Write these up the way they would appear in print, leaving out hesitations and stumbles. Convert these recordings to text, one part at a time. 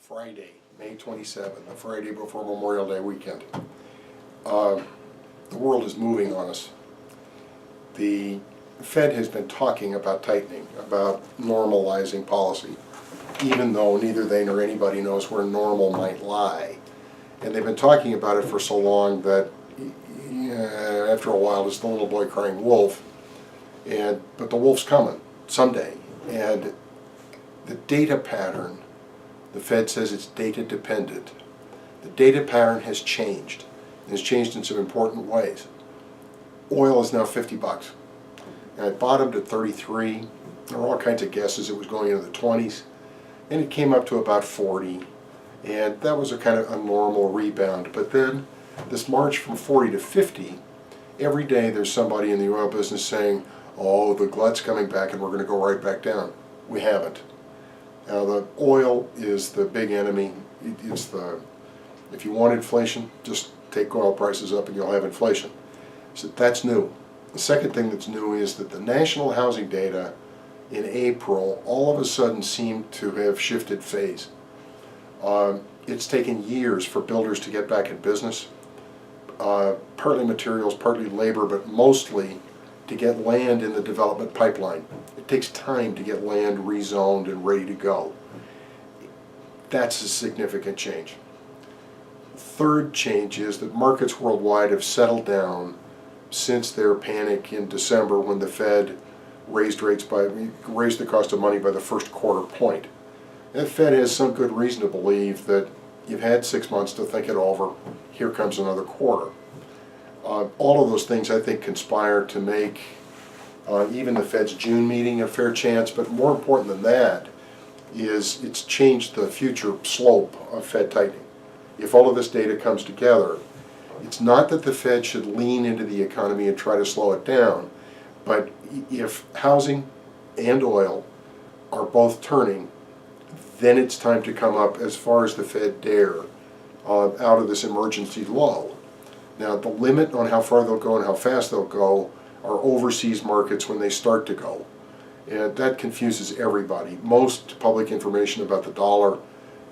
Friday, May 27th, the Friday before Memorial Day weekend. The world is moving on us. The Fed has been talking about tightening, about normalizing policy, even though neither they nor anybody knows where normal might lie. And they've been talking about it for so long that after a while it's the little boy crying wolf. But the wolf's coming someday. And the data pattern, the Fed says it's data dependent. The data pattern has changed. It has changed in some important ways. Oil is now 50 bucks. And it bottomed at 33. There were all kinds of guesses it was going into the 20s. And it came up to about 40. And that was a kind of a normal rebound. But then this march from 40 to 50, every day there's somebody in the oil business saying, oh, the glut's coming back and we're going to go right back down. We haven't. Now the oil is the big enemy. If you want inflation, just take oil prices up and you'll have inflation. So that's new. The second thing that's new is that the national housing data in April all of a sudden seemed to have shifted phase. It's taken years for builders to get back in business, partly materials, partly labor, but mostly to get land in the development pipeline. It takes time to get land rezoned and ready to go. That's a significant change. Third change is that markets worldwide have settled down since their panic in December when the Fed raised the cost of money by the first quarter point. And the Fed has some good reason to believe that you've had 6 months to think it over. Here comes another quarter. All of those things, I think, conspire to make even the Fed's June meeting a fair chance, but more important than that is it's changed the future slope of Fed tightening. If all of this data comes together, it's not that the Fed should lean into the economy and try to slow it down, but if housing and oil are both turning, then it's time to come up as far as the Fed dare out of this emergency low. Now, the limit on how far they'll go and how fast they'll go are overseas markets when they start to go. And that confuses everybody. Most public information about the dollar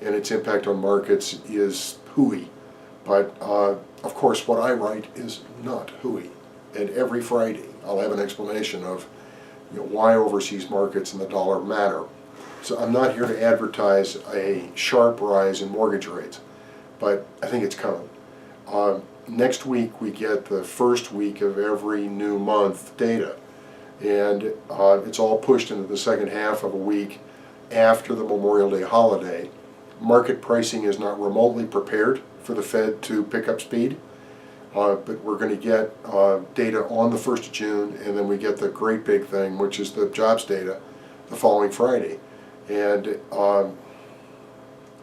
and its impact on markets is hooey. But, of course, what I write is not hooey. And every Friday I'll have an explanation of why overseas markets and the dollar matter. So I'm not here to advertise a sharp rise in mortgage rates, but I think it's coming. Next week we get the first week of every new month data, and it's all pushed into the second half of a week after the Memorial Day holiday. Market pricing is not remotely prepared for the Fed to pick up speed, but we're going to get data on the 1st of June, and then we get the great big thing, which is the jobs data, the following Friday. And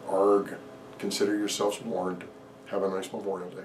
ARG, consider yourselves warned. Have a nice Memorial Day.